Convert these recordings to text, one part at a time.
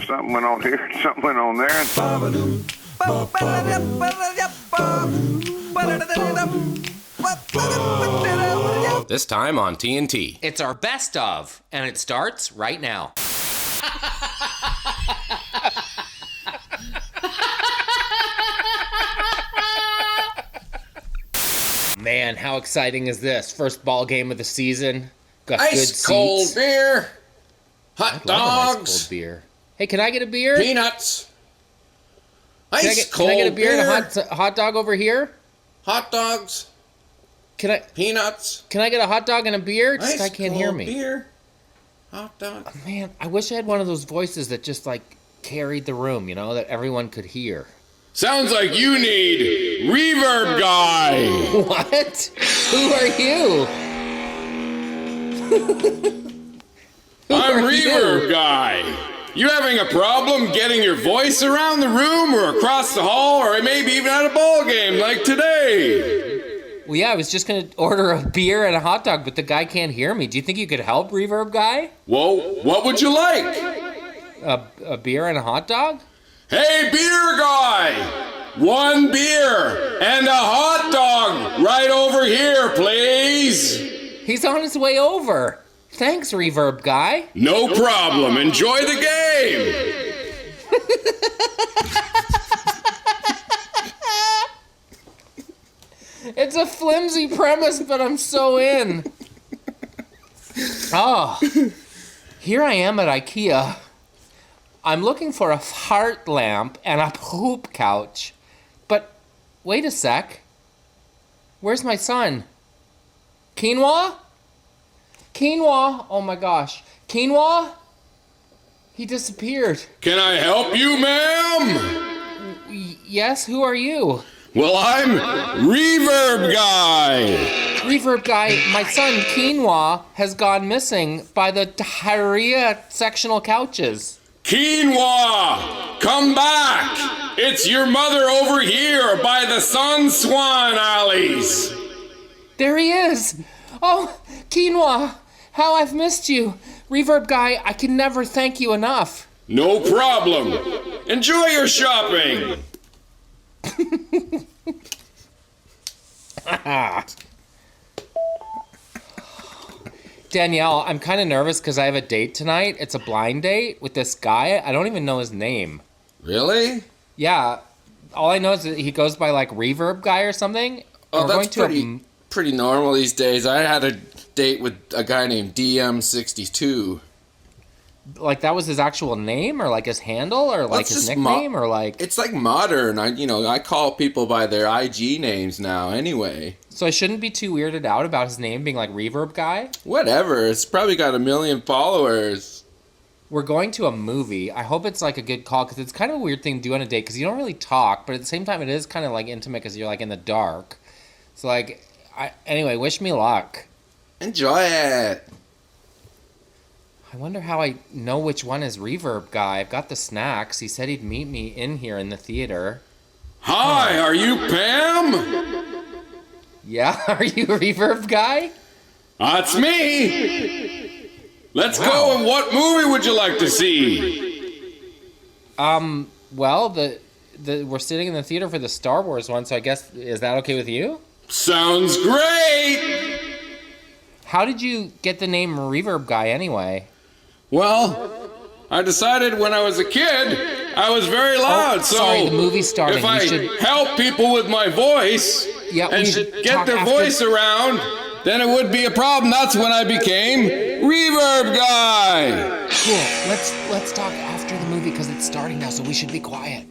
Something went on here, something went on there. This time on TNT. It's our best of, and it starts right now. Man, how exciting is this? First ball game of the season. Got good seats. Ice cold beer. Hot dogs. Ice cold beer. Hey, can I get a beer? Peanuts. Can I get a beer and a hot dog over here? Hot dogs. Peanuts. Can I get a hot dog and a beer? This guy can't hear me. Beer. Hot dog. Man, I wish I had one of those voices that just like carried the room, you know, that everyone could hear. Sounds like you need Reverb Guy. What? Who are you? I'm Reverb Guy. You having a problem getting your voice around the room or across the hall or maybe even at a ball game like today? Well, yeah, I was just going to order a beer and a hot dog, but the guy can't hear me. Do you think you could help, Reverb Guy? Well, what would you like? A beer and a hot dog? Hey, beer guy! One beer and a hot dog right over here, please. He's on his way over. Thanks, Reverb Guy. No problem. Enjoy the game. It's a flimsy premise, but I'm so in. Oh, here I am at IKEA. I'm looking for a heart lamp and a poop couch. But wait a sec. Where's my son? Quinoa? Quinoa? Oh my gosh. Quinoa? He disappeared. Can I help you, ma'am? Yes, who are you? Well, I'm Reverb Guy. Reverb Guy, my son Quinoa has gone missing by the diarrhea sectional couches. Quinoa, come back. It's your mother over here by the Sun Swan alleys. There he is. Oh, Quinoa, how I've missed you. Reverb Guy, I can never thank you enough. No problem. Enjoy your shopping. Danielle, I'm kind of nervous because I have a date tonight. It's a blind date with this guy. I don't even know his name. Really? Yeah. All I know is that he goes by like Reverb Guy or something. Oh, that's pretty normal these days. I had a date with a guy named DM62. Like that was his actual name or like his handle or like his nickname or like... It's like modern. I call people by their IG names now anyway. So I shouldn't be too weirded out about his name being like Reverb Guy? Whatever. It's probably got 1 million followers. We're going to a movie. I hope it's like a good call because it's kind of a weird thing to do on a date because you don't really talk, but at the same time it is kind of like intimate because you're like in the dark. So like, anyway, wish me luck. Enjoy it. I wonder how I know which one is Reverb Guy. I've got the snacks. He said he'd meet me in here in the theater. Hi, are you Pam? Yeah, are you Reverb Guy? That's me. Let's go. And what movie would you like to see? Well, we're sitting in the theater for the Star Wars one, so I guess, is that okay with you? Sounds great. How did you get the name Reverb Guy anyway? Well, I decided when I was a kid, I was very loud, sorry, the movie's starting. If I help people with my voice and get their voice around, then it would be a problem. That's when I became Reverb Guy. Cool. Let's talk after the movie because it's starting now, so we should be quiet.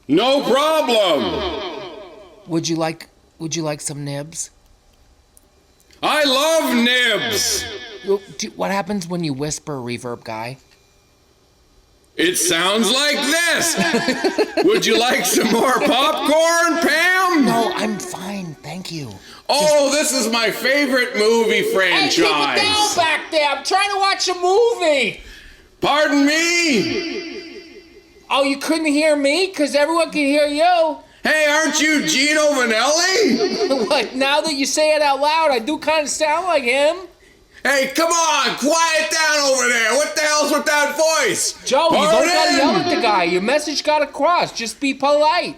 No problem. Would you like some nibs? I love nibs. What happens when you whisper, Reverb Guy? It sounds like this. Would you like some more popcorn, Pam? No, I'm fine. Thank you. Oh, this is my favorite movie franchise. Hey, keep it down back there. I'm trying to watch a movie. Pardon me? Oh, you couldn't hear me? Because everyone can hear you. Hey, aren't you Gino Vanelli? What? Now that you say it out loud, I do kind of sound like him. Hey, come on! Quiet down over there! What the hell's with that voice? Joe, you don't gotta yell Pardon? at the guy. Your message got across. Just be polite.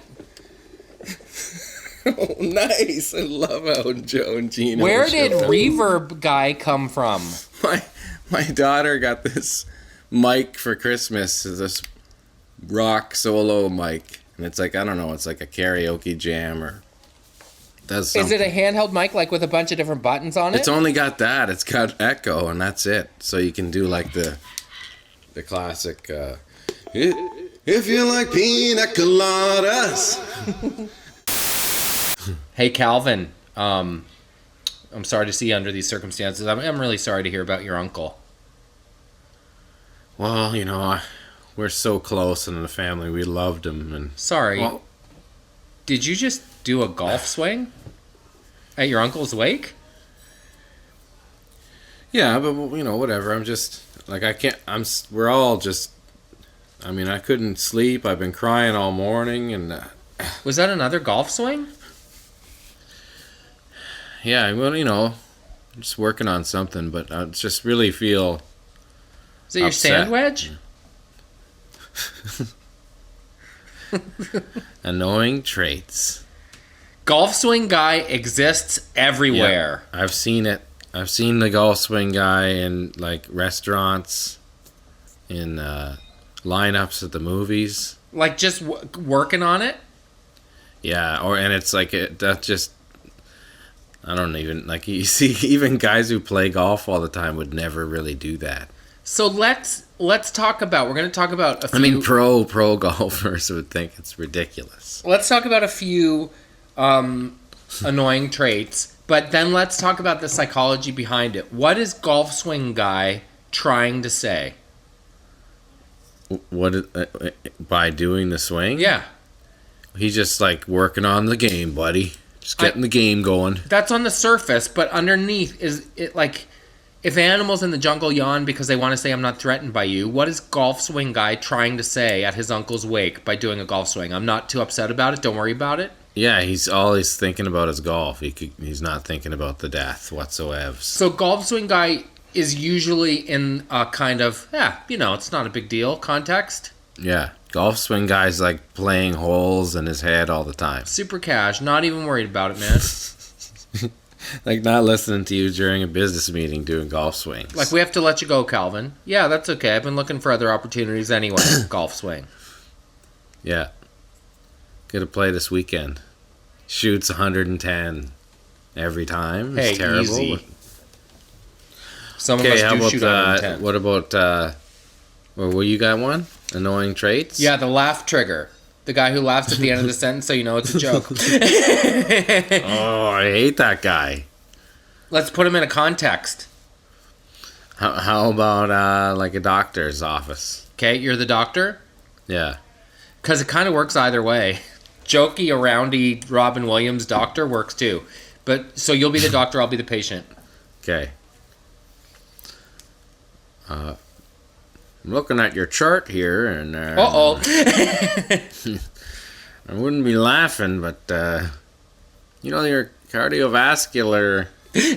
Oh, nice. I love how Joe and Gina. Where did Reverb Guy come from? My daughter got this mic for Christmas. This rock solo mic. And it's like, I don't know, it's like a karaoke jam or does something. Is it a handheld mic like with a bunch of different buttons on it? It's only got that. It's got echo and that's it. So you can do like the classic if you like pina coladas. Hey, Calvin. I'm sorry to see you under these circumstances. I'm really sorry to hear about your uncle. Well, you know, we're so close in the family. We loved him. And Sorry. well, Did you just do a golf swing at your uncle's wake? yeah, but you know, whatever. I'm just like we're all just. I mean, I couldn't sleep. I've been crying all morning, and Was that another golf swing? yeah, well, you know, I'm just working on something, but I just really feel Is it your upset. sand wedge? Annoying traits. Golf swing guy exists everywhere. Yeah, I've seen it. I've seen the golf swing guy in like restaurants, in lineups at the movies. Like just working on it? Yeah, and it's like that just. I don't even like you see even guys who play golf all the time would never really do that. So let's talk about. We're going to talk about a few. I mean, pro golfers would think it's ridiculous. Let's talk about a few annoying traits, but then let's talk about the psychology behind it. What is golf swing guy trying to say? What by doing the swing? Yeah, He's just like working on the game, buddy. Just getting the game going. that's on the surface, but underneath is it like if animals in the jungle yawn because they want to say I'm not threatened by you, what is golf swing guy trying to say at his uncle's wake by doing a golf swing? I'm not too upset about it. Don't worry about it. Yeah, he's always thinking about his golf. He's not thinking about the death whatsoever. So golf swing guy is usually in a kind of, it's not a big deal context. Yeah, golf swing guy's like playing holes in his head all the time. Super cash, not even worried about it, man. Like not listening to you during a business meeting doing golf swings. Like, we have to let you go, Calvin. Yeah, that's okay. I've been looking for other opportunities anyway. Golf swing. Yeah. Gonna play this weekend. Shoots 110 every time. It's Hey, terrible. easy. Some of Okay, us how do shoot about 110. what about well, you got one? Annoying traits? Yeah, the laugh trigger. The guy who laughs at the end of the sentence so you know it's a joke. Oh, I hate that guy. Let's put him in a context. How about like a doctor's office? Okay, you're the doctor? Yeah. Because it kind of works either way. Jokey, aroundy, Robin Williams doctor works too. But so you'll be the doctor, I'll be the patient. Okay. I'm looking at your chart here, and Uh-oh. I wouldn't be laughing, but your cardiovascular.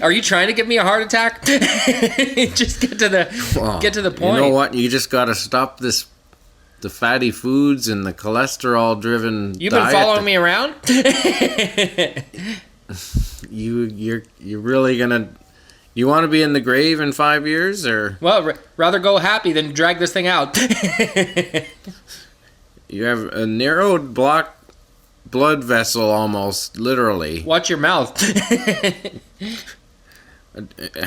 Are you trying to give me a heart attack? Just get to the point. You know what? You just got to stop the fatty foods and the cholesterol-driven. You've been following me around? You're really gonna. You want to be in the grave in 5 years, or? Well, rather go happy than drag this thing out. You have a narrowed blood vessel, almost literally. Watch your mouth.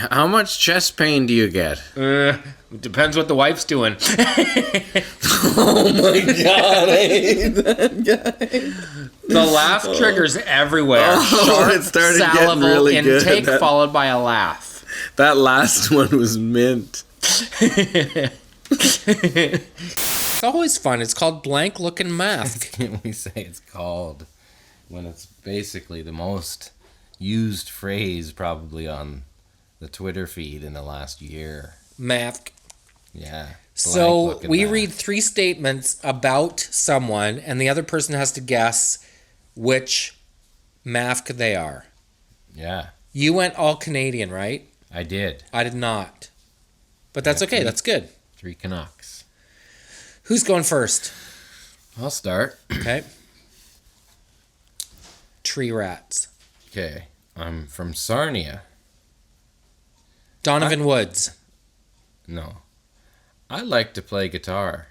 How much chest pain do you get? Depends what the wife's doing. Oh my god, I hate that guy. The laugh triggers everywhere. Sharp, it started getting salivable really good. intake followed by a laugh. That last one was mint. It's always fun. It's called blank looking MAFK. Can we say it's called when it's basically the most used phrase probably on the Twitter feed in the last year? MAFK. Yeah. So we read 3 statements about someone, and the other person has to guess which MAFK they are. Yeah. You went all Canadian, right? I did. I did not. But that's okay. That's good. 3 Canucks. Who's going first? I'll start. Okay. Tree rats. Okay. I'm from Sarnia. Donovan Woods. No. I like to play guitar.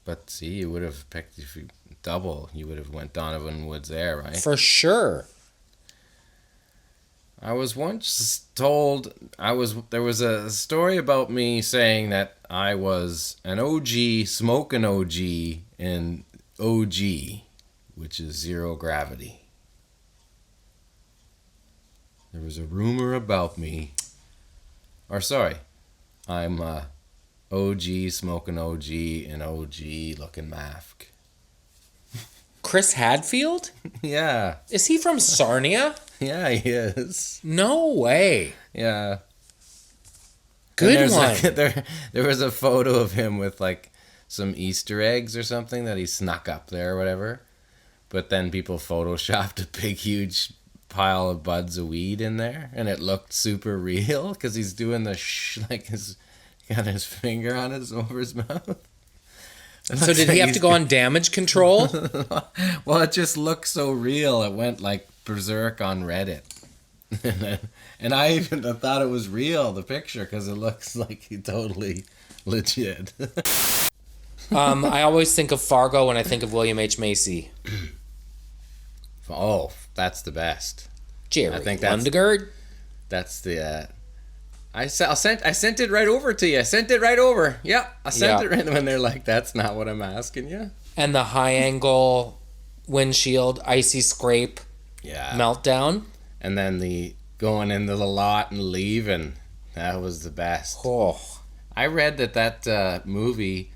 But see, you would have picked, if you double, you would have went Donovan Woods there, right? For sure. I was once told, there was a story about me saying that I was an OG, smoking OG in OG, which is zero gravity. There was a rumor about me. I'm OG, smoking OG in OG, looking MAFK. Chris Hadfield? Yeah. Is he from Sarnia? Yeah, he is. No way. Yeah. Good one. Like, there was a photo of him with like some Easter eggs or something that he snuck up there or whatever. But then people photoshopped a big, huge pile of buds of weed in there, and it looked super real because he's doing the got his finger on over his mouth. So did he have to go on damage control? Well, it just looked so real. It went like berserk on Reddit. And I even thought it was real, the picture, because it looks like he totally legit. I always think of Fargo when I think of William H. Macy. Oh, that's the best. Jerry I think Lundegaard. That's the... I sent it right over to you. I sent it right over. Yeah, I sent it right when they're like, that's not what I'm asking you. And the high angle windshield, icy scrape meltdown. And then the going into the lot and leaving. That was the best. Oh. I read that movie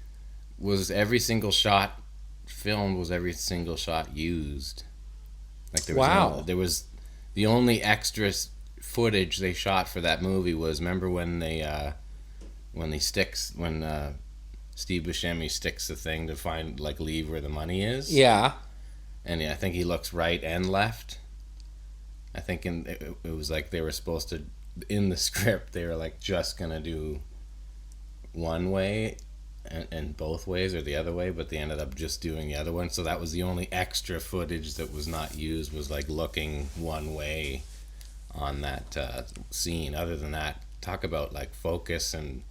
was every single shot filmed, was every single shot used. Like there was the only extra footage they shot for that movie was, remember when Steve Buscemi sticks the thing to find, like, leave where the money is. Yeah. And I think he looks right and left. I think it was like they were supposed to, in the script, they were like just gonna do one way and both ways or the other way, but they ended up just doing the other one. So that was the only extra footage that was not used, was like looking one way on that scene. Other than that, talk about like focus and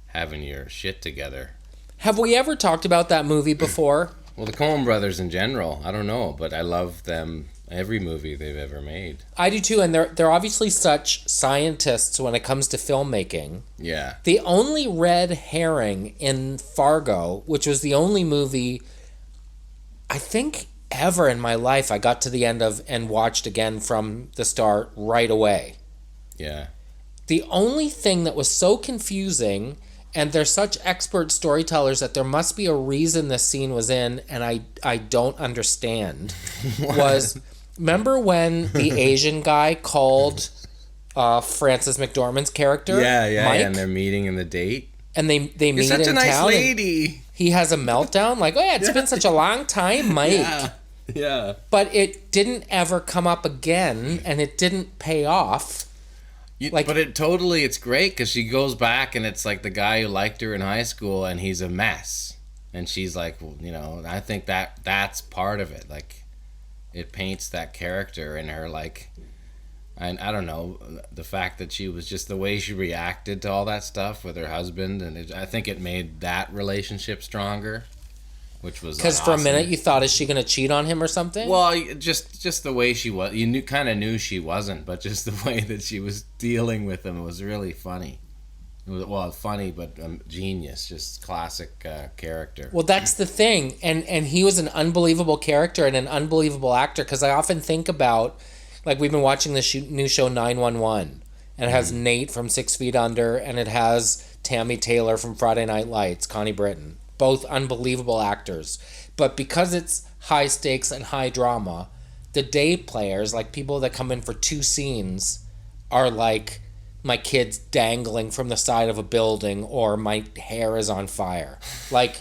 having your shit together. Have we ever talked about that movie before? Well, the Coen brothers in general, I don't know, but I love them, every movie they've ever made. I do too, and they're obviously such scientists when it comes to filmmaking. Yeah. The only red herring in Fargo, which was the only movie I think ever in my life I got to the end of and watched again from the start right away. Yeah. The only thing that was so confusing, and they're such expert storytellers that there must be a reason this scene was in, and I don't understand, was, remember when the Asian guy called Frances McDormand's character, Mike? And they're meeting in the date. And they meet in town. You're such a nice lady. He has a meltdown, like, oh yeah, it's been such a long time, Mike. Yeah. But it didn't ever come up again, and it didn't pay off. But it's great because she goes back and it's like the guy who liked her in high school and he's a mess. And she's like, well, I think that's part of it. Like, it paints that character in her, like, I don't know, the fact that she was just the way she reacted to all that stuff with her husband. And I think it made that relationship stronger, which was because awesome. For a minute you thought, is she going to cheat on him or something? Well, just the way she was, you kind of knew she wasn't, but just the way that she was dealing with him was really funny. It was funny, but genius, just classic character. Well, that's the thing, and he was an unbelievable character and an unbelievable actor. Because I often think about, like, we've been watching the new show 911, and it has Nate from 6 Feet Under, and it has Tammy Taylor from Friday Night Lights, Connie Britton. Both unbelievable actors. But because it's high stakes and high drama, the day players, like people that come in for 2 scenes, are like my kid's dangling from the side of a building or my hair is on fire. Like,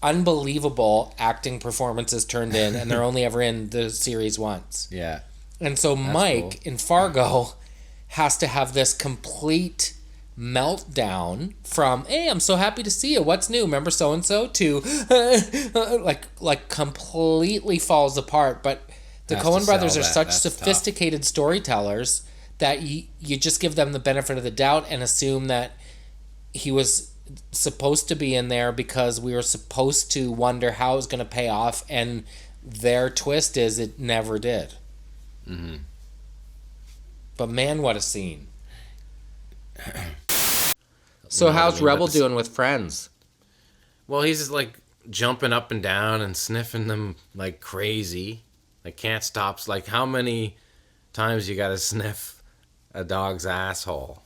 unbelievable acting performances turned in, and they're only ever in the series once. Yeah. And so That's Mike cool. in Fargo has to have this complete meltdown from, hey, I'm so happy to see you, what's new, remember so and so, to like completely falls apart. But the Coen brothers are such sophisticated storytellers that you just give them the benefit of the doubt and assume that he was supposed to be in there because we were supposed to wonder how it was going to pay off, and their twist is it never did. Mm-hmm. But man, what a scene. So how's Rebel doing with friends? Well, he's just like jumping up and down and sniffing them like crazy. Like can't stop. Like how many times you gotta sniff a dog's asshole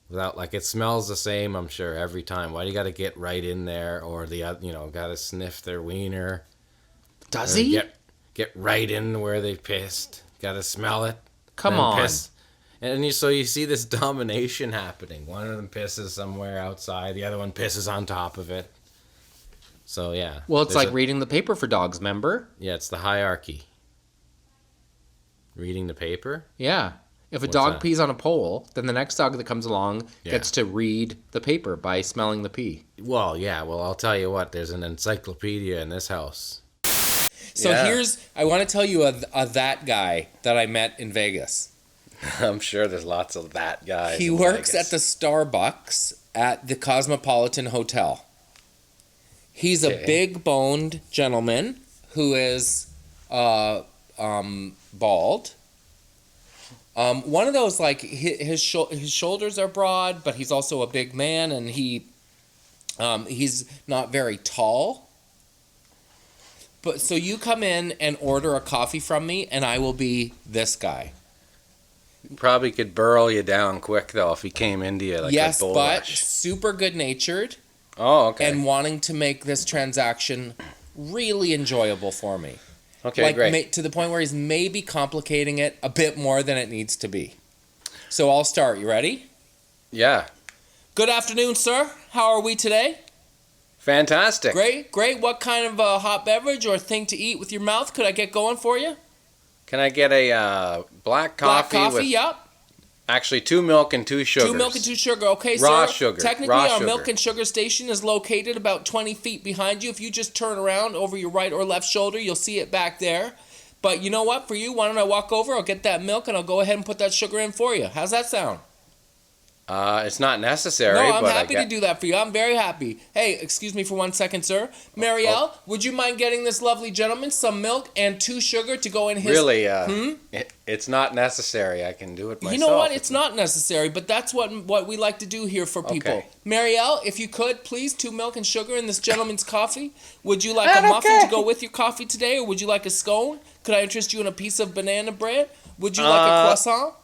without, like, it smells the same, I'm sure, every time. Why do you gotta get right in there, or gotta sniff their wiener? Does he? Get right in where they pissed. Gotta smell it. Come on. Piss. And so you see this domination happening. One of them pisses somewhere outside. The other one pisses on top of it. So, yeah. Well, it's like reading the paper for dogs, remember? Yeah, it's the hierarchy. Reading the paper? Yeah. If a dog pees on a pole, then the next dog that comes along gets to read the paper by smelling the pee. Well, yeah. Well, I'll tell you what. There's an encyclopedia in this house. So I want to tell you a that guy that I met in Vegas. I'm sure there's lots of that guys. He works at the Starbucks at the Cosmopolitan Hotel. He's a big-boned gentleman who is bald. One of those, like, his shoulders are broad, but he's also a big man, and he's not very tall. But so you come in and order a coffee from me, and I will be this guy. Probably could burrow you down quick, though, if he came into you like a bull but rush. super good-natured. Oh, okay. And wanting to make this transaction really enjoyable for me. Okay, great. To the point where he's maybe complicating it a bit more than it needs to be. So I'll start. You ready? Yeah. Good afternoon, sir. How are we today? Fantastic. Great. What kind of hot beverage or thing to eat with your mouth could I get going for you? Can I get a black coffee? Black coffee, yep. Actually, 2 milk and 2 sugars. 2 milk and 2 sugar. Okay, raw sir. Sugar. Technically, raw our sugar. milk and sugar station is located about 20 feet behind you. If you just turn around over your right or left shoulder, you'll see it back there. But you know what? For you, why don't I walk over? I'll get that milk, and I'll go ahead and put that sugar in for you. How's that sound? It's not necessary. No, I'm happy to do that for you. I'm very happy. Hey, excuse me for 1 second, sir. Marielle, would you mind getting this lovely gentleman some milk and 2 sugar to go in his... Really? It's not necessary. I can do it myself. You know what? It's not necessary, but that's what we like to do here for people. Okay. Marielle, if you could, please, 2 milk and sugar in this gentleman's coffee. Would you like a muffin to go with your coffee today, or would you like a scone? Could I interest you in a piece of banana bread? Would you like a croissant?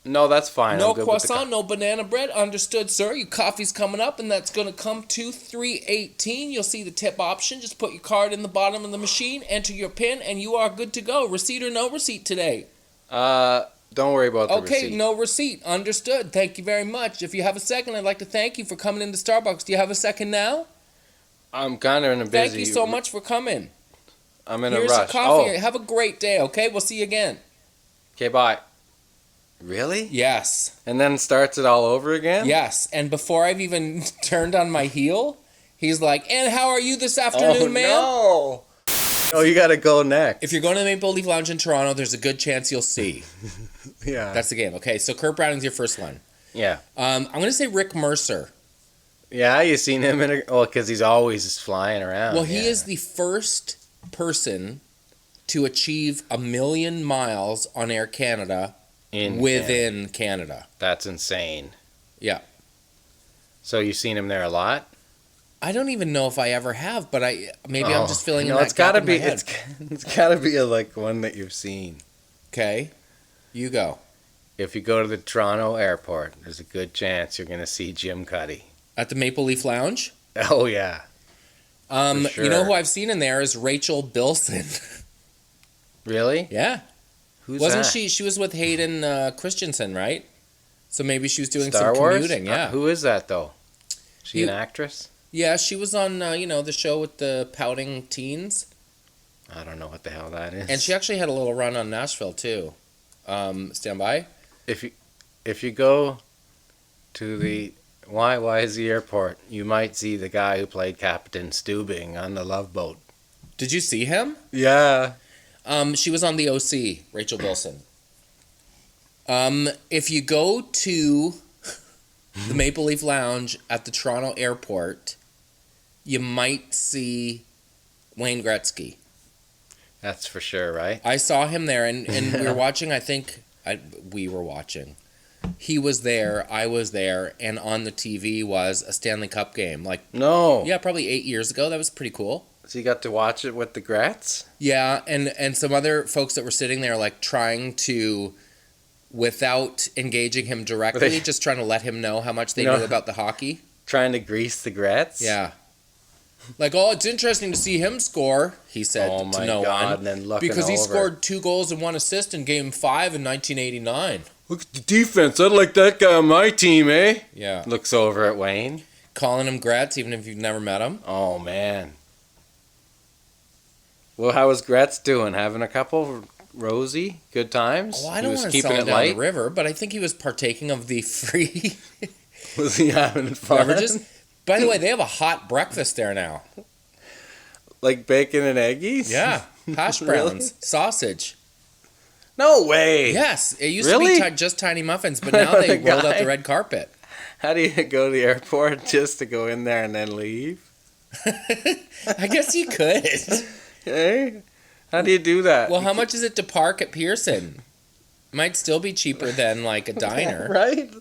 No, that's fine. No croissant, no banana bread. Understood, sir. Your coffee's coming up, and that's going to come to $3.18. You'll see the tip option. Just put your card in the bottom of the machine, enter your PIN, and you are good to go. Receipt or no receipt today? Don't worry about the receipt. Okay, no receipt. Understood. Thank you very much. If you have a second, I'd like to thank you for coming into Starbucks. Do you have a second now? I'm kind of in a busy... Thank you so much for coming. I'm in Here's a rush. Your coffee. Have a great day, okay? We'll see you again. Okay, bye. Really? Yes. And then starts it all over again? Yes. And before I've even turned on my heel, he's like, and how are you this afternoon, ma'am? No. Oh, you got to go next. If you're going to the Maple Leaf Lounge in Toronto, there's a good chance you'll see. Yeah. That's the game. Okay, so Kurt Browning's your first one. Yeah. I'm going to say Rick Mercer. Yeah, you seen him in because he's always flying around. Well, he is the first person to achieve 1 million miles on Air Canada within Canada. That's insane. Yeah. So you've seen him there a lot? I don't even know if I ever have, but I'm just feeling it's gotta be it's gotta be like one that you've seen. Okay. You go. If you go to the Toronto airport, there's a good chance you're gonna see Jim Cuddy. At the Maple Leaf Lounge? Oh yeah. For sure. You know who I've seen in there is Rachel Bilson. Really? Yeah. Wasn't that? She was with Hayden Christensen, right? So maybe she was doing Star some Wars? commuting. Yeah. Who is that though? She an actress? Yeah, she was on the show with the pouting teens. I don't know what the hell that is. And she actually had a little run on Nashville too. Stand by. If you if you go to the YYZ airport, you might see the guy who played Captain Stubing on the Love Boat. Did you see him? Yeah. She was on the OC, Rachel Bilson. If you go to the Maple Leaf Lounge at the Toronto airport, you might see Wayne Gretzky. That's for sure, right? I saw him there, and we were watching, we were watching. He was there, I was there, and on the TV was a Stanley Cup game. No. Yeah, probably 8 years ago. That was pretty cool. So you got to watch it with the Gretz? Yeah, and some other folks that were sitting there, trying to, without engaging him directly, just trying to let him know how much they knew about the hockey. Trying to grease the Gretz? Yeah. It's interesting to see him score, he said to no one. And then looking because he over. scored 2 goals and 1 assist in Game 5 in 1989. Look at the defense. I'd like that guy on my team, eh? Yeah. Looks over at Wayne. Calling him Gretz, even if you've never met him. Oh, man. Well, how was Gretz doing? Having a couple rosy good times? Oh, I don't want to sell him down light? the river, but I think he was partaking of the free Was he having fun? beverages. By the way, they have a hot breakfast there now. Like bacon and eggies? Yeah. Hash browns, sausage. No way. Yes. It used Really? to be just tiny muffins, but now they rolled out guy? the red carpet. How do you go to the airport just to go in there and then leave? I guess you could. Hey? How do you do that? Well, how much is it to park at Pearson? Might still be cheaper than a diner. Right?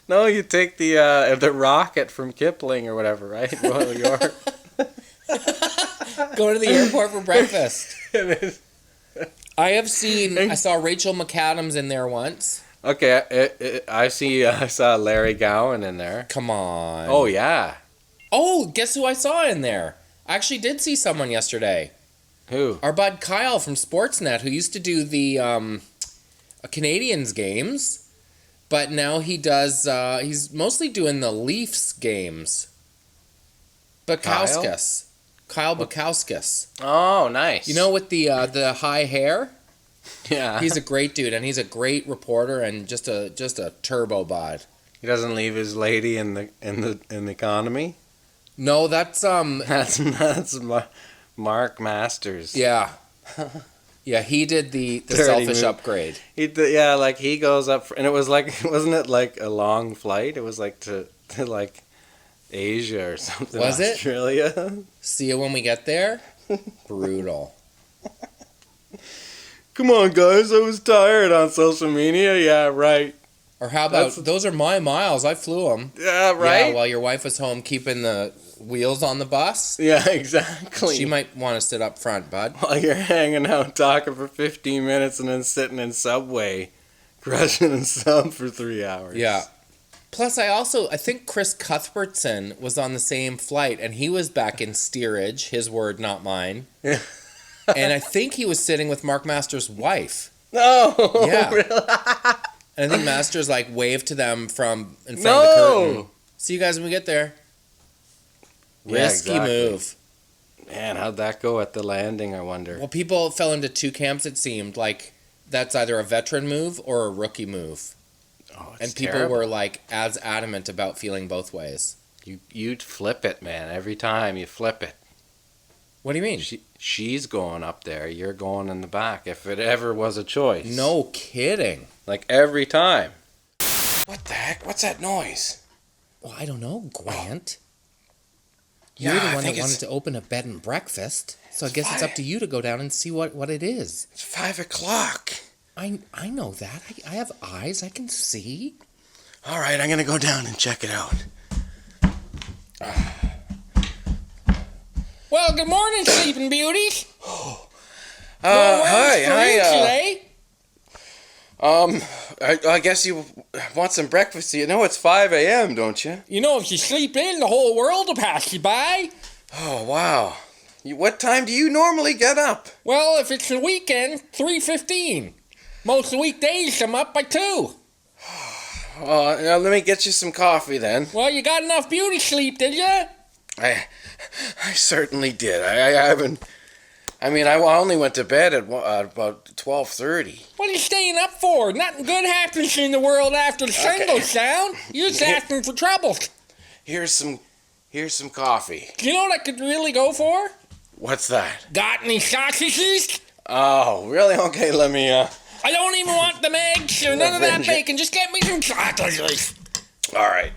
No, you take the rocket from Kipling or whatever, right? Royal York. Go to the airport for breakfast. I saw Rachel McAdams in there once. Okay, I saw Larry Gowan in there. Come on. Oh, yeah. Oh, guess who I saw in there? I actually did see someone yesterday. Who? Our bud Kyle from Sportsnet, who used to do the Canadians games, but now he does, he's mostly doing the Leafs games. Bukowskis. Kyle Bukowskis. Oh, nice. You know, with the high hair? Yeah. He's a great dude, and he's a great reporter and just a turbo bod. He doesn't leave his lady in the economy. No, that's That's Mark Masters. yeah. Yeah, he did the Dirty selfish move. upgrade. He did, yeah, he goes up, and it was wasn't it a long flight? It was to Asia or something. Was it? Australia. See you when we get there. Brutal. Come on, guys, I was tired on social media. Yeah, right. Or how about those are my miles? I flew them. Yeah, right. Yeah, while your wife was home keeping the wheels on the bus. Yeah, exactly. She might want to sit up front, bud. While you're hanging out talking for 15 minutes and then sitting in Subway, crushing a sub for 3 hours. Yeah. Plus, I think Chris Cuthbertson was on the same flight, and he was back in steerage, his word, not mine. Yeah. And I think he was sitting with Mark Masters' wife. No. Yeah. Really? And I think Masters waved to them from in front No. of the curtain. See you guys when we get there. Yeah, Risky exactly. move. Man, how'd that go at the landing, I wonder? Well, people fell into 2 camps, it seemed. That's either a veteran move or a rookie move. Oh, it's And people terrible. were as adamant about feeling both ways. You'd flip it, man. Every time you flip it. What do you mean? She's going up there. You're going in the back. If it ever was a choice. No kidding. Every time. What the heck? What's that noise? Well, I don't know, Grant. Yeah, You're the I one that think wanted to open a bed and breakfast, so I guess it's up to you to go down and see what it is. It's 5 o'clock. I know that. I have eyes. I can see. All right, I'm going to go down and check it out. Well, good morning, sleeping beauties. Hi. I guess you want some breakfast. You know it's 5 a.m., don't you? You know, if you sleep in, the whole world will pass you by. Oh, wow. What time do you normally get up? Well, if it's the weekend, 3:15. Most weekdays, I'm up by 2. Let me get you some coffee then. Well, you got enough beauty sleep, did you? I certainly did. I haven't I mean, I only went to bed at about 12:30. What are you staying up for? Nothing good happens in the world after the sun goes down. You're just asking for trouble. Here's some coffee. Do you know what I could really go for? What's that? Got any sausages? Oh, really? Okay, let me, I don't even want the eggs or none of that bacon. Just get me some sausages. All right.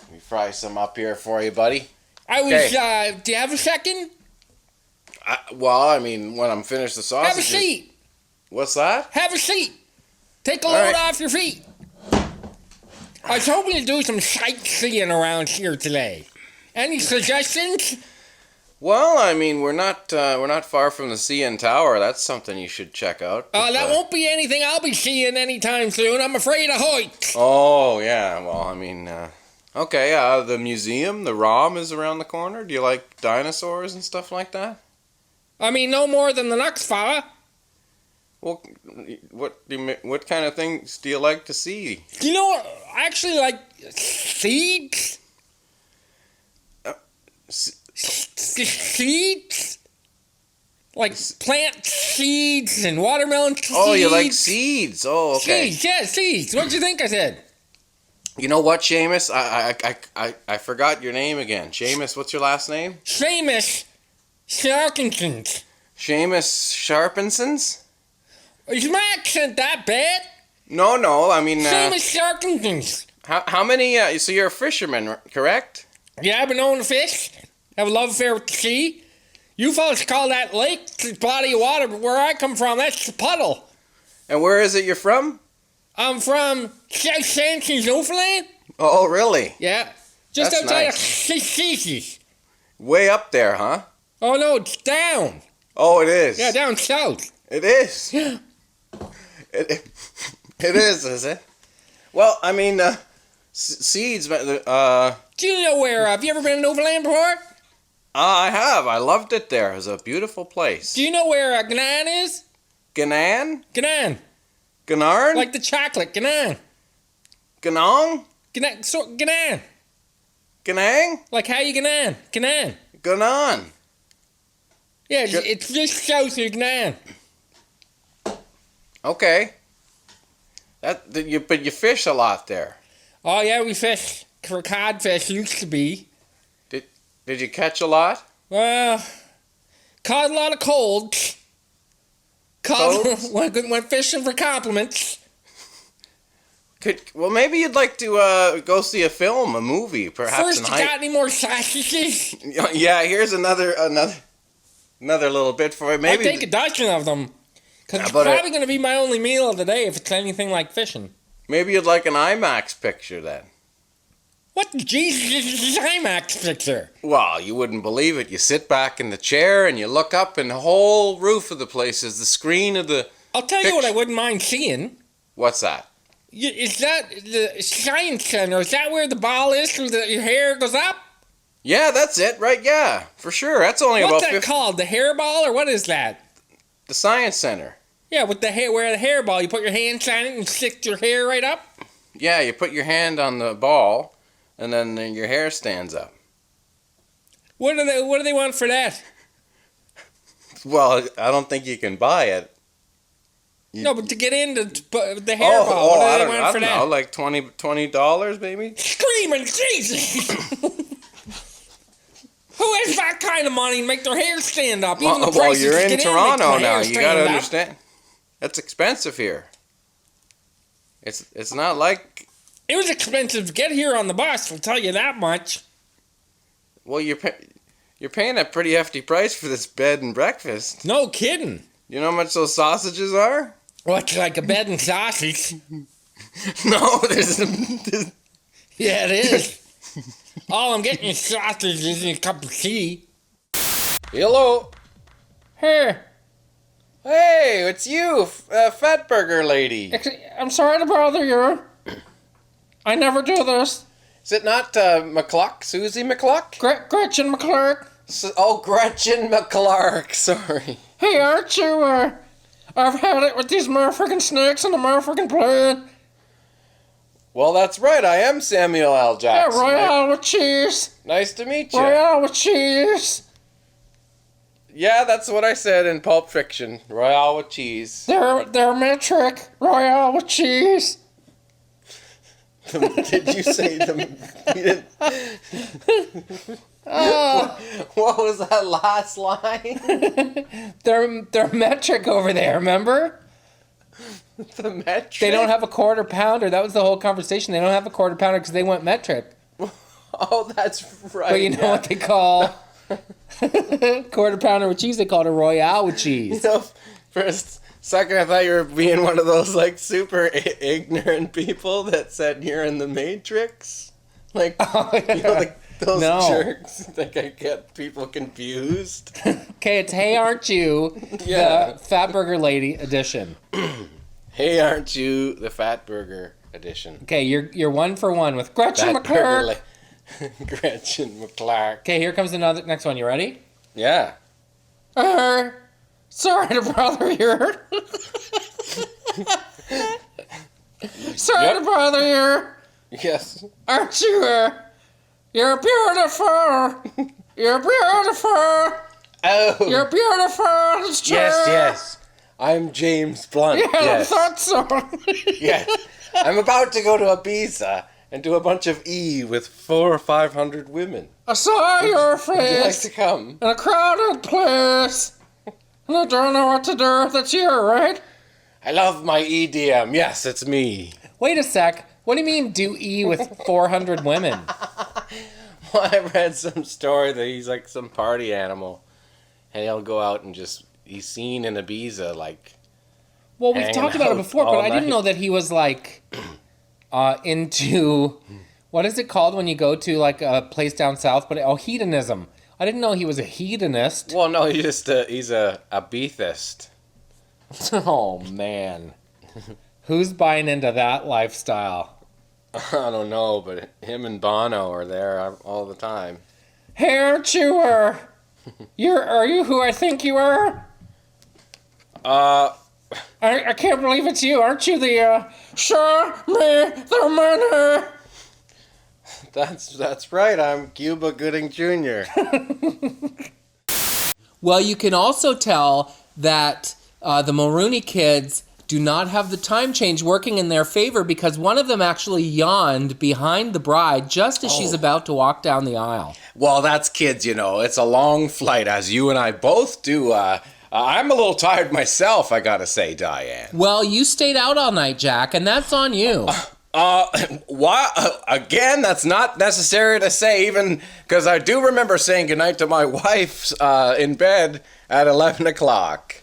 Let me fry some up here for you, buddy. Do you have a second? Well, I mean, when I'm finished the sausages... Have a seat. What's that? Have a seat. Take a load off your feet. I was hoping to do some sightseeing around here today. Any suggestions? Well, I mean, we're not far from the CN Tower. That's something you should check out. That won't be anything I'll be seeing anytime soon. I'm afraid of heights. Oh, yeah. Well, I mean, okay, the museum, the ROM is around the corner. Do you like dinosaurs and stuff like that? I mean, no more than the next fella. Well, what kind of things do you like to see? Do you know what? I actually like seeds. Seeds? Like plant seeds and watermelon seeds. Oh, you like seeds? Oh, okay. Seeds, yeah, seeds. What'd you think I said? You know what, Seamus? I forgot your name again. Seamus, what's your last name? Seamus Sharkinsons. Seamus Sharpinsons? Is my accent that bad? No, I mean... Seamus Sharkinsons. How many... so you're a fisherman, correct? Yeah, I've been known to fish. Have a love affair with the sea. You fellas call that lake the body of water, but where I come from, that's the puddle. And where is it you're from? I'm from South Sanson's, Newfoundland. Oh, really? Yeah. Just That's outside nice. of Cece. Way up there, huh? Oh, no, it's down. Oh, it is? Yeah, down south. It is? Yeah. It is it? Well, I mean, seeds... Do you know where, have you ever been to Newfoundland before? I have. I loved it there. It was a beautiful place. Do you know where Gnan is? Ganan? Gnan. Ganarn? Like the chocolate, Gnan. Ganong? Gnan. Ganang? Like how you Gnan. Gnan. Ganon. Yeah, it's just south of Gnan. Okay. But you fish a lot there. Oh, yeah, we fish for codfish, used to be. Did you catch a lot? Well, caught a lot of colds. Went fishing for compliments. Well, maybe you'd like to go see a movie, perhaps. First, you got any more sausages? Yeah, here's another little bit for you. Maybe I'll take a dozen of them. Because it's probably going to be my only meal of the day if it's anything like fishing. Maybe you'd like an IMAX picture then. What the Jesus is this IMAX picture? Well, you wouldn't believe it. You sit back in the chair and you look up and the whole roof of the place is the screen of the... I'll tell you what I wouldn't mind seeing. What's that? Is that the Science Center? Is that where the ball is so that your hair goes up? Yeah, that's it, right? Yeah, for sure. That's only What's about that called? The hair ball, or what is that? The Science Center. Yeah, with the hair, where the hair ball, you put your hands on it and stick your hair right up? Yeah, you put your hand on the ball, and then your hair stands up. What do they want for that? Well, I don't think you can buy it. No, but to get into the hair ball, what do they want for that? I don't know, like $20 maybe? Screaming Jesus! Who has that kind of money to make their hair stand up? Even the well, you're to in get Toronto now. You gotta up. understand. That's expensive here. It's not like... It was expensive to get here on the bus, I'll tell you that much. Well, you're paying a pretty hefty price for this bed and breakfast. No kidding. You know how much those sausages are? What's like a bed and sausage? No, there's... Yeah, it is. All I'm getting is sausages and a cup of tea. Hello. Hey. Hey, it's you, Fat Burger Lady. I'm sorry to bother you. I never do this. Is it not McClark? Susie McClark? Gretchen McClark. Gretchen McClark, sorry. Hey, aren't you, I've had it with these motherfucking snakes and the motherfucking plane. Well, that's right, I am Samuel L. Jackson. Yeah, Royale with cheese. Nice to meet you. Royale with cheese. Yeah, that's what I said in Pulp Fiction. Royale with cheese. They're metric. Royale with cheese. Did you say them? What was that last line? They're metric over there, remember? The metric? They don't have a quarter pounder. That was the whole conversation. They don't have a quarter pounder because they went metric. Oh, that's right. But you know what they call quarter pounder with cheese? They call it a Royale with cheese. You know, for a second I thought you were being one of those like super ignorant people that said you're in the Matrix. Like, you know, like those jerks. Like I get people confused. Okay, it's Hey Aren't You, the Fat Burger Lady edition. Hey Aren't You, the Fat Burger edition. Okay, you're 1 for 1 with Gretchen McClark. Gretchen McClark. Okay, here comes the next one. You ready? Yeah. Sorry to bother you. Sorry to bother you. Yes. Aren't you? You're beautiful. You're beautiful. Oh. You're beautiful. It's true. Yes. I'm James Blunt. Yeah, yes. I thought so. Yes. I'm about to go to Ibiza and do a bunch of with 400 or 500 women. I saw your face. Would you like to come? In a crowded place. And I don't know what to do. That's you, right? I love my EDM. Yes, it's me. Wait a sec. What do you mean do with 400 women? Well, I read some story that he's like some party animal. And he'll go out and he's seen in Ibiza, like... Well, we've talked about it before, but I didn't know that he was like into... What is it called when you go to like a place down south? But hedonism. I didn't know he was a hedonist. Well, no, he's a beathist. Oh, man. Who's buying into that lifestyle? I don't know, but him and Bono are there all the time. Hey, aren't you, are you who I think you are? I can't believe it's you. Aren't you the, show me the money? That's right. I'm Cuba Gooding Jr. Well, you can also tell that the Mulrooney kids do not have the time change working in their favor because one of them actually yawned behind the bride just as she's about to walk down the aisle. Well, that's kids, you know. It's a long flight, as you and I both do. I'm a little tired myself, I gotta say, Diane. Well, you stayed out all night, Jack, and that's on you. Again, that's not necessary to say, even because I do remember saying goodnight to my wife in bed at 11 o'clock.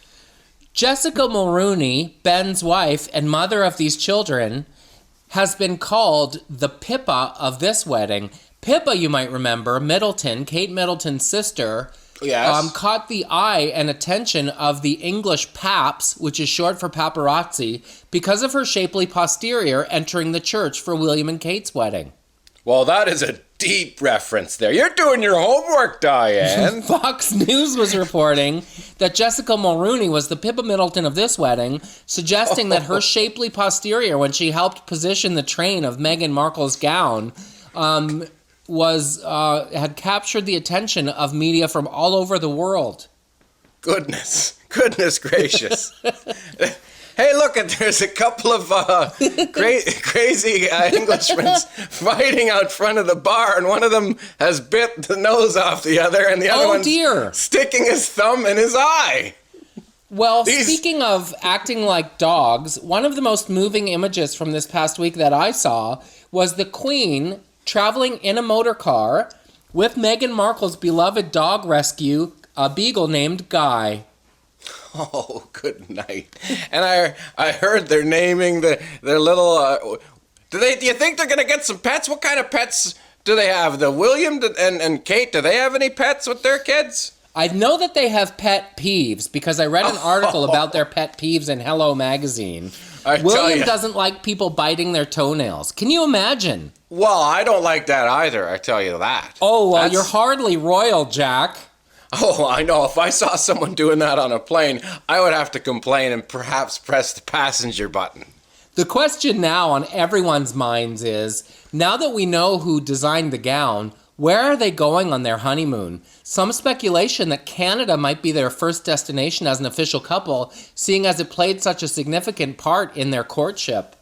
Jessica Mulrooney, Ben's wife and mother of these children, has been called the Pippa of this wedding. Pippa, you might remember, Middleton, Kate Middleton's sister, yes. Caught the eye and attention of the English paps, which is short for paparazzi, because of her shapely posterior entering the church for William and Kate's wedding. Well, that is a deep reference there. You're doing your homework, Diane. Fox News was reporting that Jessica Mulrooney was the Pippa Middleton of this wedding, suggesting that her shapely posterior, when she helped position the train of Meghan Markle's gown, had captured the attention of media from all over the world. Goodness gracious. Hey, look, there's a couple of crazy Englishmen fighting out front of the bar, and one of them has bit the nose off the other, and the other one's sticking his thumb in his eye. Well, speaking of acting like dogs, one of the most moving images from this past week that I saw was the Queen traveling in a motor car with Meghan Markle's beloved dog rescue, a beagle named Guy. Oh, good night. And I heard they're naming their little... Do you think they're going to get some pets? What kind of pets do they have? The William and Kate, do they have any pets with their kids? I know that they have pet peeves because I read an article about their pet peeves in Hello Magazine. William doesn't like people biting their toenails. Can you imagine? Well, I don't like that either, I tell you that. Oh, well, you're hardly royal, Jack. Oh, I know. If I saw someone doing that on a plane, I would have to complain and perhaps press the passenger button. The question now on everyone's minds is, now that we know who designed the gown, Where are they going on their honeymoon? Some speculation that Canada might be their first destination as an official couple, seeing as it played such a significant part in their courtship.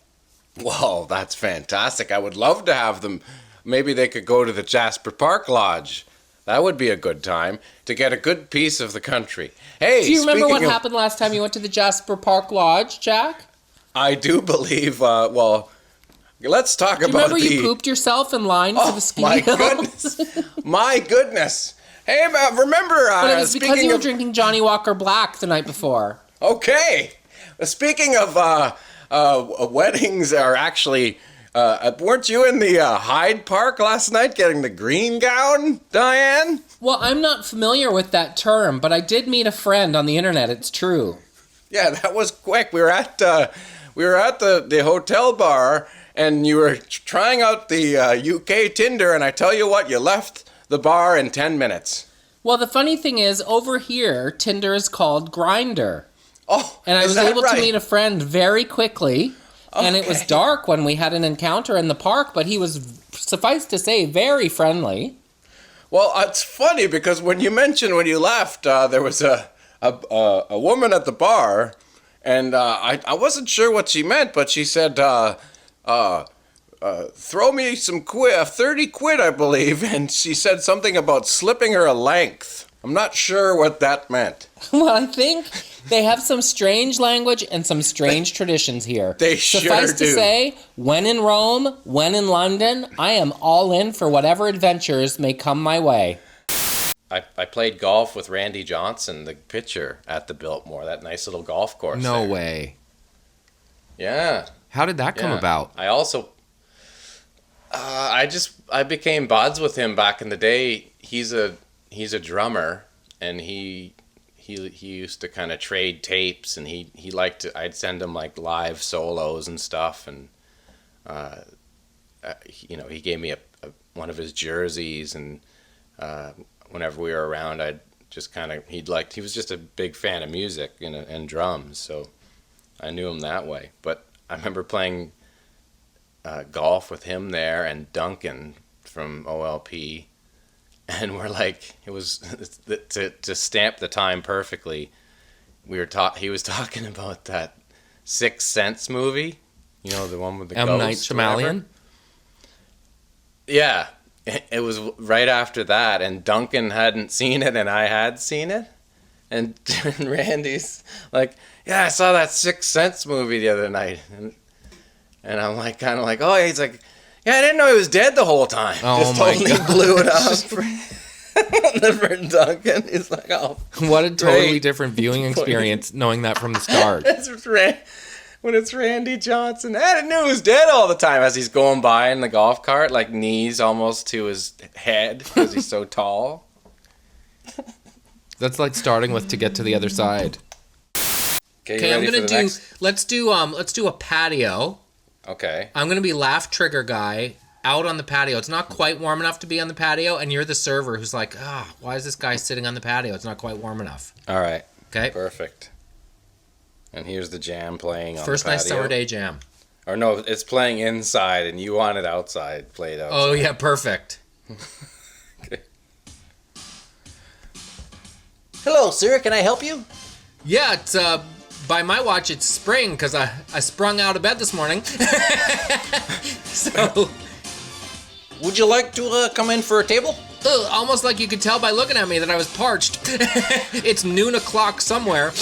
Whoa, that's fantastic. I would love to have them. Maybe they could go to the Jasper Park Lodge. That would be a good time to get a good piece of the country. Hey, do you remember what happened last time you went to the Jasper Park Lodge, Jack? I do believe, well, let's talk about do you remember you pooped yourself in line for the ski my hills? goodness. My goodness. Hey, remember... but it was because you were drinking Johnny Walker Black the night before. Okay. Speaking of weddings are actually... weren't you in the Hyde Park last night getting the green gown, Diane? Well, I'm not familiar with that term, but I did meet a friend on the internet. It's true. Yeah, that was quick. We were at the hotel bar, and you were trying out the UK Tinder, and I tell you what, you left the bar in 10 minutes. Well, the funny thing is, over here, Tinder is called Grindr. Oh, and I was able to meet a friend very quickly. Okay. And it was dark when we had an encounter in the park, but he was, suffice to say, very friendly. Well, it's funny because when you mentioned when you left, there was a woman at the bar, and I wasn't sure what she meant, but she said, throw me some 30 quid, I believe, and she said something about slipping her a length. I'm not sure what that meant. Well, I think they have some strange language and some strange traditions here. They sure do. Suffice to say, when in Rome, when in London, I am all in for whatever adventures may come my way. I played golf with Randy Johnson, the pitcher, at the Biltmore, that nice little golf course. No there. way. Yeah. How did that come about? I also... I became buds with him back in the day. He's a drummer, and he used to kind of trade tapes, and he liked to... I'd send him like live solos and stuff, and he gave me one of his jerseys, and whenever we were around, I'd just kind of... He was just a big fan of music and drums, so I knew him that way. But I remember playing golf with him there and Duncan from OLP. And we're like, it was to stamp the time perfectly. He was talking about that Sixth Sense movie, the one with the M. Night Shyamalan. Yeah, it was right after that, and Duncan hadn't seen it, and I had seen it, and Randy's like, "Yeah, I saw that Sixth Sense movie the other night," and I'm like, kind of like, "Oh," he's like, "Yeah, I didn't know he was dead the whole time." Oh, just my totally God. blew it up. For Duncan, he's like, "Oh, what a totally great. different viewing experience knowing that from the start. When it's Randy Johnson, I knew he was dead all the time as he's going by in the golf cart, like knees almost to his head because he's so tall. That's like starting with To Get to the Other Side. Okay, I'm gonna do. Let's do a patio. Okay. I'm gonna be Laugh Trigger Guy out on the patio. It's not quite warm enough to be on the patio, and you're the server who's like, why is this guy sitting on the patio? It's not quite warm enough. All right. Okay. Perfect. And here's the jam playing on First the patio. nice summer day jam. Or no, it's playing inside, and you want it outside. Play it outside. Oh yeah, perfect. Okay. Hello, sir. Can I help you? Yeah, it's by my watch it's spring because I sprung out of bed this morning. So Would you like to come in for a table? almost like you could tell by looking at me that I was parched. It's noon o'clock somewhere.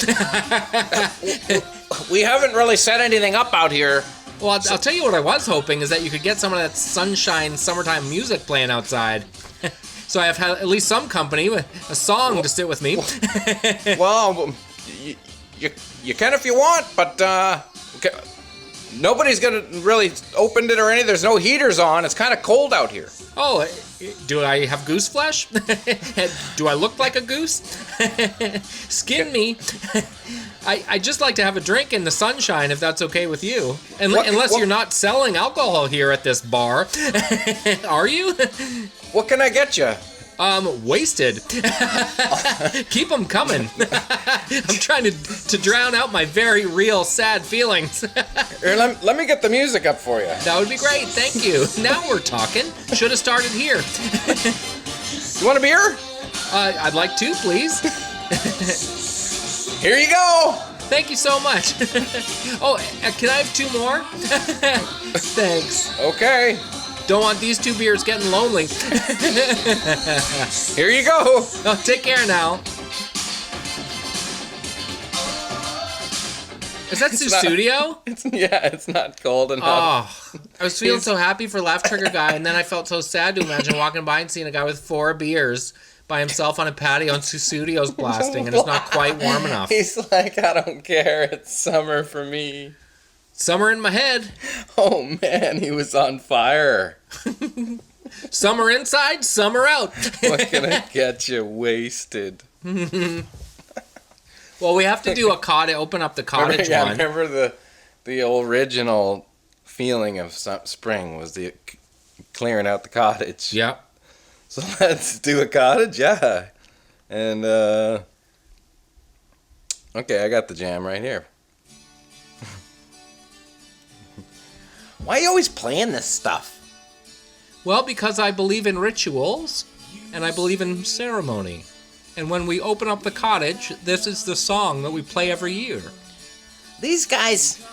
We haven't really set anything up out here. Well, I'll tell you what I was hoping is that you could get some of that sunshine summertime music playing outside. So I have had at least some company, a song to sit with me. Well, you can if you want, but nobody's gonna really open it or anything. There's no heaters on. It's kind of cold out here. Oh, do I have goose flesh? Do I look like a goose? Skin me. I just like to have a drink in the sunshine if that's okay with you. Unless you're not selling alcohol here at this bar. Are you? What can I get you? Wasted. Keep them coming. I'm trying to drown out my very real sad feelings. Here, let me get the music up for you. That would be great, thank you. Now we're talking. Should have started here. You want a beer? I'd like to, please. Here you go. Thank you so much. Oh, can I have 2 more? Thanks. Okay. Don't want these 2 beers getting lonely. Here you go. Oh, take care now. Is that Studio? It's not cold enough. Oh, I was feeling so happy for Laugh Trigger Guy, and then I felt so sad to imagine walking by and seeing a guy with 4 beers by himself on a patio and Studio's blasting, and it's not quite warm enough. He's like, I don't care. It's summer for me. Summer in my head. Oh, man, he was on fire. Summer inside, summer out. What can I get you wasted? Well, we have to do a open up the cottage one. Remember the original feeling of spring was the clearing out the cottage. Yep. So let's do a cottage, yeah. And, okay, I got the jam right here. Why are you always playing this stuff? Well, because I believe in rituals, and I believe in ceremony. And when we open up the cottage, this is the song that we play every year. These guys,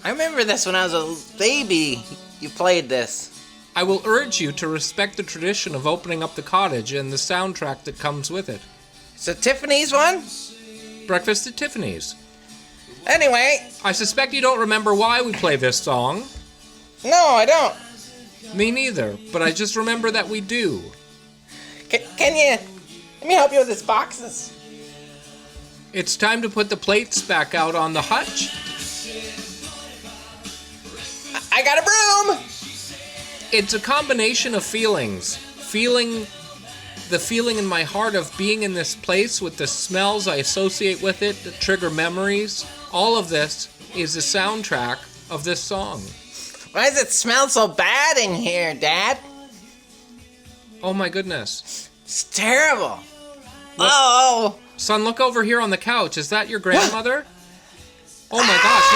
I remember this when I was a baby. You played this. I will urge you to respect the tradition of opening up the cottage and the soundtrack that comes with it. It's a Tiffany's one? Breakfast at Tiffany's. Anyway. I suspect you don't remember why we play this song. No, I don't. Me neither, but I just remember that we do. Can you... Let me help you with these boxes. It's time to put the plates back out on the hutch. I got a broom! It's a combination of feelings. The feeling in my heart of being in this place with the smells I associate with it that trigger memories. All of this is the soundtrack of this song. Why does it smell so bad in here, Dad? Oh my goodness. It's terrible. Oh! Son, look over here on the couch. Is that your grandmother? Oh my gosh,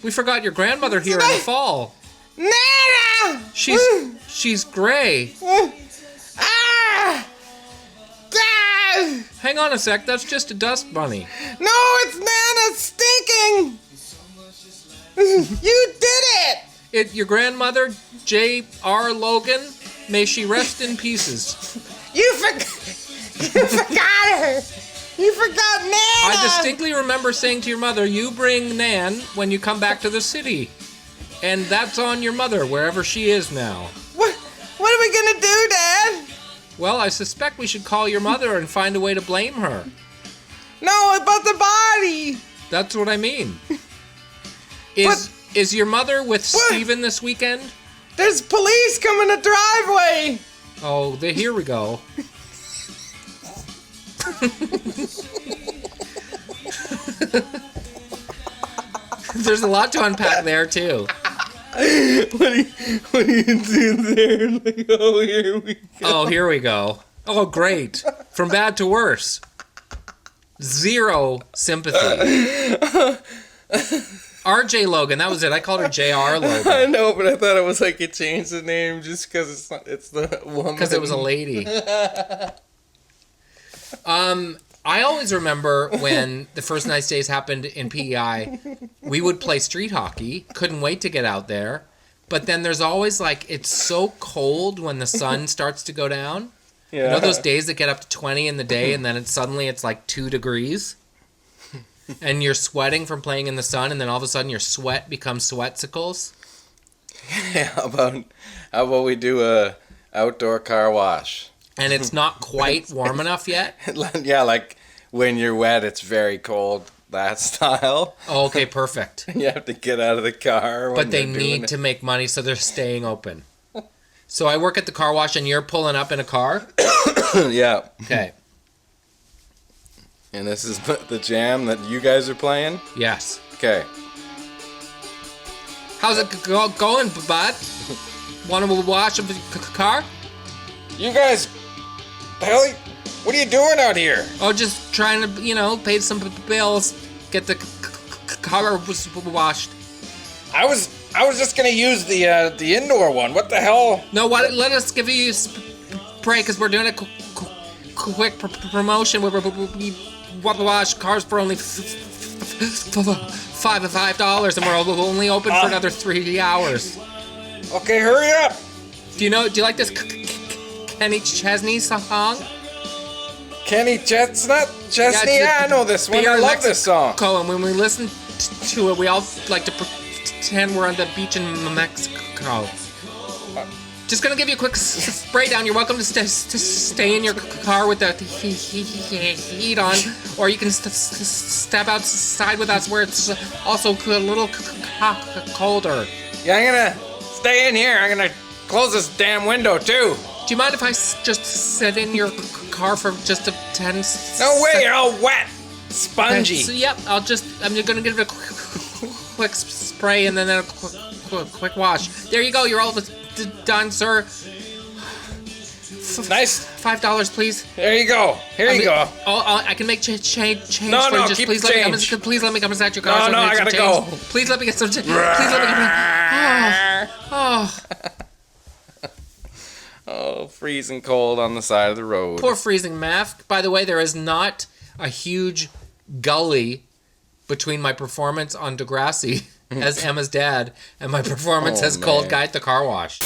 we forgot your grandmother here in the fall. Nana! She's gray. Hang on a sec, that's just a dust bunny. No, it's Nana stinking! You did it! Your grandmother, J.R. Logan, may she rest in pieces. You forgot her! You forgot Nana! I distinctly remember saying to your mother, you bring Nan when you come back to the city. And that's on your mother, wherever she is now. What are we gonna do, Dad? Well, I suspect we should call your mother and find a way to blame her. No, about the body! That's what I mean. Is your mother with Steven this weekend? There's police coming the driveway! Oh, here we go. There's a lot to unpack there, too. What do you do there? Like, oh, here we go. Oh, here we go. Oh, great. From bad to worse. Zero sympathy. RJ Logan, that was it. I called her JR Logan. I know, but I thought it was like you changed the name just because it's the woman. Because it was a lady. I always remember when the first Nice Days happened in PEI, we would play street hockey. Couldn't wait to get out there. But then there's always like, it's so cold when the sun starts to go down. Yeah. You know those days that get up to 20 in the day and then suddenly it's like 2 degrees? And you're sweating from playing in the sun and then all of a sudden your sweat becomes sweatsicles? Yeah, how about we do a outdoor car wash? And it's not quite warm enough yet? Yeah, like when you're wet, it's very cold, that style. Oh, okay, perfect. You have to get out of the car. But they need to make money, so they're staying open. So I work at the car wash, and you're pulling up in a car? Yeah. Okay. And this is the jam that you guys are playing? Yes. Okay. How's it going, bud? Want to wash a car? You guys the hell? What are you doing out here? Oh, just trying to, pay some bills, get the car washed. I was just gonna use the indoor one. What the hell? No, let us give you a spray, because we're doing a quick promotion where we wash cars for only $5, and we're only open for another 3 hours. Okay, hurry up. Do you like this Kenny Chesney song? Kenny Chestnut? Chesney? Yeah, I know this one. I love this song. And when we listen to it, we all like to pretend we're on the beach in Mexico. Just gonna give you a quick spray down. You're welcome to stay in your car with the heat on, or you can step outside with us where it's also a little colder. Yeah, I'm gonna stay in here. I'm gonna close this damn window too. Do you mind if I just sit in your car for just 10 No way, you're all wet, spongy. So, yep, I'm gonna give it a quick spray and then a quick wash. There you go, you're all done, sir. Nice. $5, please. There you go. Here you go. Oh, I can make change No, for you. keep please the change. Please let me come inside your car. No, I gotta go. Please let me get some change. Please let me come. Oh. Oh, freezing cold on the side of the road. Poor freezing MAFK. By the way, there is not a huge gully between my performance on Degrassi as Emma's dad and my performance as Cold Guy at the car wash.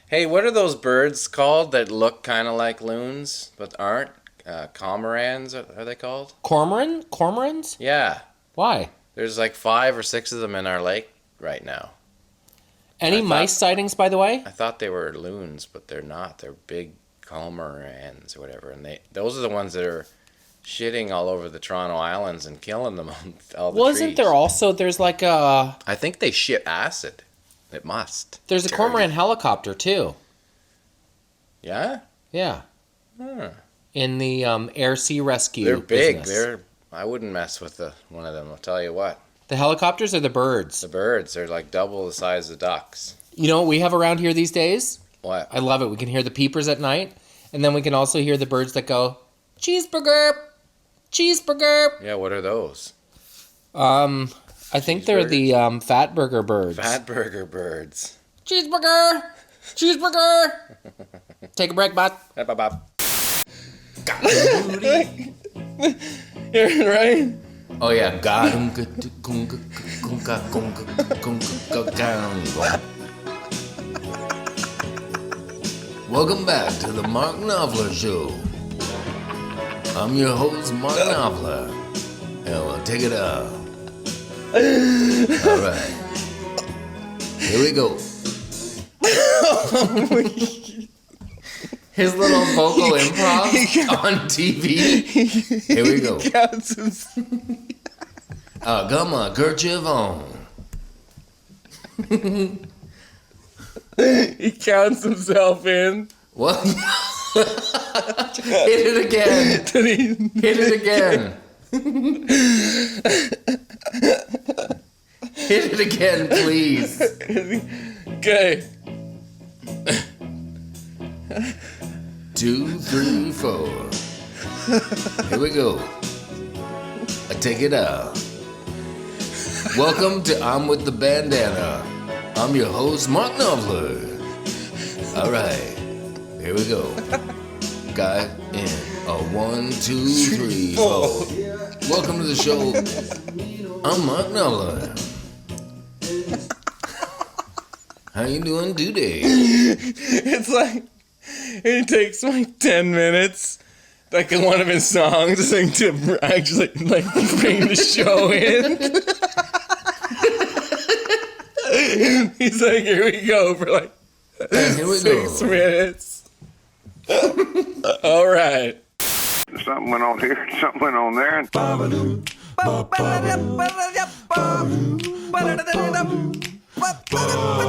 Hey, what are those birds called that look kind of like loons but aren't? Cormorants, are they called? Cormorants? Yeah. Why? There's like 5 or 6 of them in our lake right now. Any mice sightings, by the way? I thought they were loons, but they're not. They're big cormorants or whatever. And those are the ones that are shitting all over the Toronto Islands and killing them on all the trees. There's like a... I think they shit acid. It must. There's a cormorant helicopter, too. Yeah? Yeah. Huh. In the air-sea rescue They're big. business. I wouldn't mess with one of them, I'll tell you what. The helicopters or the birds? The birds, they're like double the size of ducks. You know what we have around here these days? What? I love it. We can hear the peepers at night, and then we can also hear the birds that go, cheeseburger, cheeseburger. Yeah, what are those? I think they're the fat burger birds. Fat burger birds. Cheeseburger, cheeseburger. Take a break, bud. You're right. Oh yeah, got him. Welcome back to the Mark Knopfler Show. I'm your host, Mark Knopfler. And we'll take it out. All right. Here we go. His little vocal improv on TV. Here we go. I got my kerchief on. He counts himself in. What? Hit it again. Hit it again. Hit it again, please. Okay. 2, 3, 4. Here we go. I take it out. Welcome to I'm with the Bandana. I'm your host, Mark Knopfler. All right, here we go. Guy in a 1, 2, 3, 4. Welcome to the show. I'm Mark Knopfler. How you doing today? It's like, it takes like 10 minutes, like in one of his songs, like, to actually like bring the show in. He's like, here we go for like Here we 6 go. minutes. All right. Something went on here, something went on there. And Ba-ba-da-da-ba-da-da-ba.